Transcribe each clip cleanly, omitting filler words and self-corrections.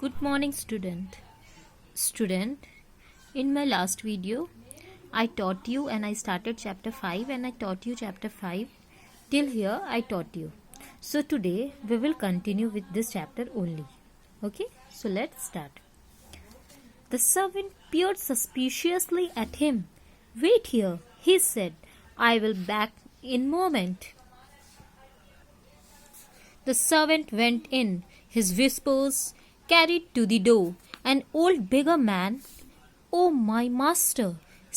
Good morning, student. In my last video I taught you and I started chapter 5 and I taught you chapter 5 till here. I taught you. So today we will continue with this chapter only. Okay, so let's start. The servant peered suspiciously at him. "Wait here," he said. "I will back in moment." The servant went in. His whispers carried to the door. An old beggar man. "Oh, my master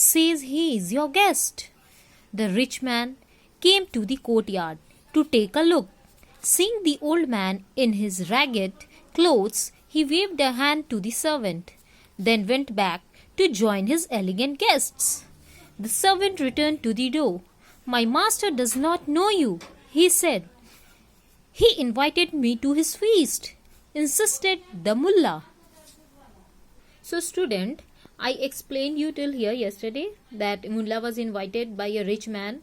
says he is your guest." The rich man came to the courtyard to take a look. Seeing the old man in his ragged clothes, he waved a hand to the servant, then went back to join his elegant guests. The servant returned to the door. "My master does not know you," he said. "He invited me to his feast," insisted the mullah. So student, I explained you till here yesterday that mullah was invited by a rich man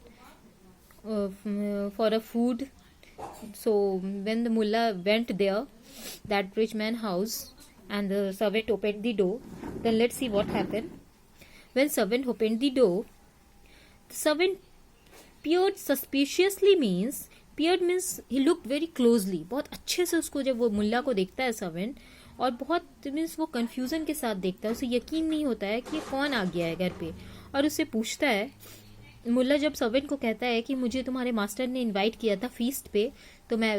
for a food. So when the mullah went there, that rich man's house, and the servant opened the door, then let's see what happened. When servant opened the door, the servant peered suspiciously means he looked very closely. बहुत अच्छे से उसको जब वो मुल्ला को देखता है servant, और बहुत मीन्स वो कंफ्यूजन के साथ देखता है, उसे यकीन नहीं होता है कि कौन आ गया है घर पे, और उससे पूछता है. मुल्ला जब सर्वेंट को कहता है कि मुझे तुम्हारे मास्टर ने इनवाइट किया था फीस्ट पे, तो मैं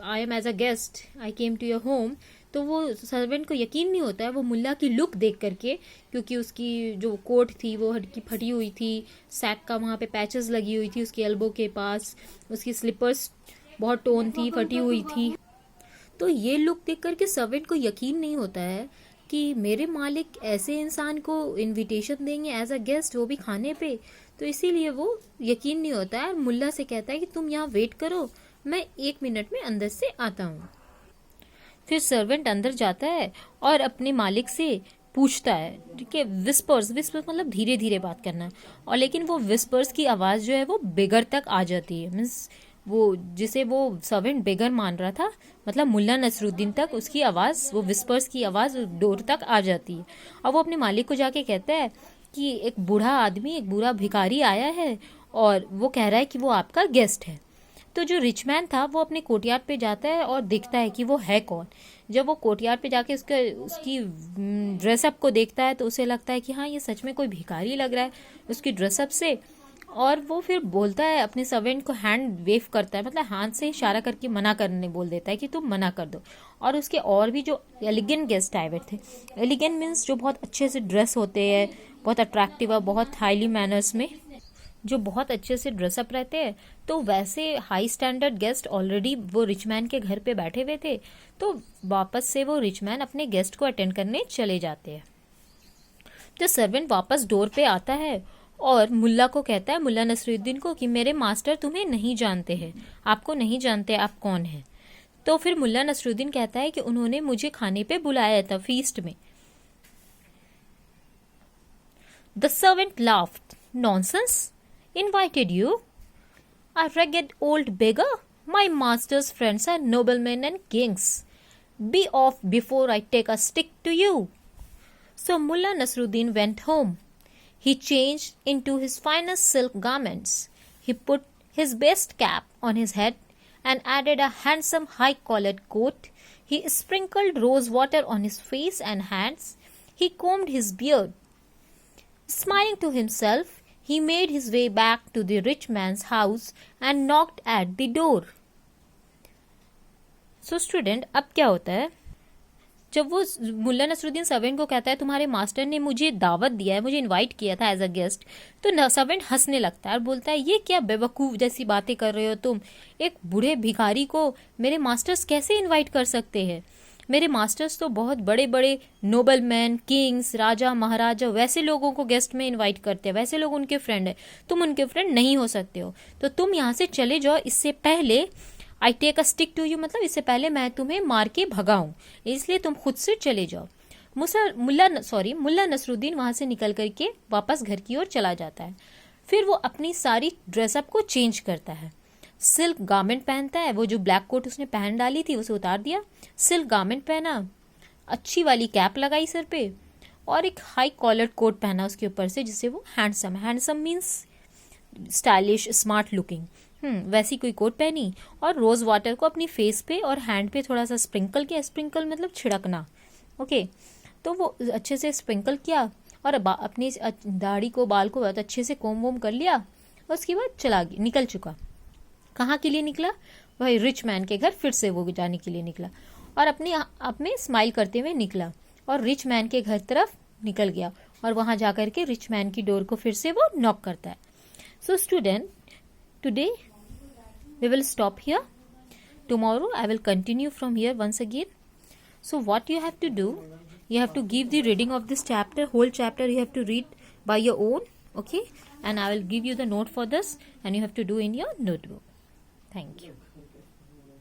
I am as a guest, I came to your home, तो वो सर्वेंट को यकीन नहीं होता है. वो मुल्ला की लुक देख करके, क्योंकि उसकी जो कोट थी वो हटकी फटी हुई थी, सैक का वहाँ पे पैचेस लगी हुई थी उसकी एल्बो के पास, उसकी स्लीपर्स बहुत टोन थी, फटी हुई थी. तो ये लुक देख करके सर्वेंट को यकीन नहीं होता है कि मेरे मालिक ऐसे इंसान को इनविटेशन देंगे एज अ गेस्ट, वो भी खाने पे. तो इसीलिए वो यकीन नहीं होता है. मुल्ला से कहता है कि तुम यहाँ वेट करो, मैं 1 मिनट में अंदर से आता हूँ. फिर सर्वेंट अंदर जाता है और अपने मालिक से पूछता है. ठीक है, विस्पर्स मतलब धीरे धीरे बात करना, और लेकिन वो विस्पर्स की आवाज़ जो है वो बेगर तक आ जाती है. मीन्स वो जिसे वो सर्वेंट बेगर मान रहा था, मतलब मुल्ला नसरुद्दीन तक उसकी आवाज़, वो विस्पर्स की आवाज़ डोर तक आ जाती है. और वो अपने मालिक को जाके कहता है कि एक बूढ़ा आदमी, एक बूढ़ा भिखारी आया है और वो कह रहा है कि वो आपका गेस्ट है. तो जो रिच मैन था वो अपने कोर्टयार्ड पे जाता है और देखता है कि वो है कौन. जब वो कोर्टयार्ड पे जाके उसकी ड्रेसअप को देखता है तो उसे लगता है कि हाँ, ये सच में कोई भिखारी लग रहा है उसकी ड्रेसअप से. और वो फिर बोलता है, अपने सर्वेंट को हैंड वेव करता है, मतलब हाथ से इशारा करके मना करने बोल देता है कि तुम मना कर दो. और उसके और भी जो एलिगेंट गेस्ट आए हुए थे, एलिगेंट मीन्स जो बहुत अच्छे से ड्रेस होते हैं, बहुत अट्रैक्टिव और बहुत हाईली मैनर्स में, जो बहुत अच्छे से ड्रेसअप रहते हैं, तो वैसे हाई स्टैंडर्ड गेस्ट ऑलरेडी वो रिच मैन के घर पे बैठे हुए थे. तो वापस से वो रिच मैन अपने गेस्ट को अटेंड करने चले जाते हैं. तो सर्वेंट वापस डोर पे आता है और मुल्ला को कहता है, मुल्ला नसरुद्दीन को, कि मेरे मास्टर तुम्हें नहीं जानते हैं, आपको नहीं जानते आप कौन हैं. तो फिर मुल्ला नसरुद्दीन कहता है कि उन्होंने मुझे खाने पे बुलाया था फीस्ट में. The servant laughed. "Nonsense! Invited you? A ragged old beggar? My master's friends are noblemen and kings. Be off before I take a stick to you." So Mullah Nasruddin went home. He changed into his finest silk garments. He put his best cap on his head and added a handsome high-collared coat. He sprinkled rose water on his face and hands. He combed his beard. Smiling to himself, he made his way back to the rich man's house and knocked at the door. So student, अब क्या होता है, जब वो Mulla Nasruddin servant को कहता है तुम्हारे मास्टर ने मुझे दावत दिया है, मुझे इनवाइट किया था एज अ गेस्ट, तो सर्वेंट हंसने लगता है और बोलता है, ये क्या बेवकूफ़ जैसी बातें कर रहे हो तुम, एक बूढ़े भिखारी को मेरे मास्टर्स कैसे इनवाइट कर सकते हैं. मेरे मास्टर्स तो बहुत बड़े बड़े नोबल मैन, किंग्स, राजा महाराजा, वैसे लोगों को गेस्ट में इनवाइट करते हैं, वैसे लोग उनके फ्रेंड है, तुम उनके फ्रेंड नहीं हो सकते हो. तो तुम यहाँ से चले जाओ, इससे पहले I take a stick to you, मतलब इससे पहले मैं तुम्हें मार के भगाऊं, इसलिए तुम खुद से चले जाओ. मुल्ला नसरुद्दीन वहां से निकल करके वापस घर की ओर चला जाता है. फिर वो अपनी सारी ड्रेसअप को चेंज करता है. सिल्क गारमेंट पहनता है, वो जो ब्लैक कोट उसने पहन डाली थी उसे उतार दिया, सिल्क गारमेंट पहना, अच्छी वाली कैप लगाई सर पे और एक हाई कॉलर्ड कोट पहना उसके ऊपर से, जिससे वो handsome, handsome means stylish, smart looking, वैसी कोई कोट पहनी और रोज वाटर को अपनी फेस पे और हैंड पे थोड़ा सा स्प्रिंकल किया, स्प्रिंकल मतलब छिड़कना, ओके। तो वो अच्छे से स्प्रिंकल किया और अपनी दाढ़ी को, बाल को बहुत अच्छे से कोम वोम कर लिया। उसके बाद चला गया, निकल चुका। कहाँ के लिए निकला? भाई रिच मैन के घर फिर से वो जाने के लिए निकला और अपने स्माइल करते हुए निकला और रिच मैन के घर तरफ निकल गया और वहां जाकर के रिच मैन की डोर को फिर से वो नॉक करता है। So student, today we will stop here. Tomorrow I will continue from here once again. So what you have to do, you have to give the reading of this chapter, whole chapter you have to read by your own, okay, and I will give you the note for this and you have to do in your notebook. Thank you.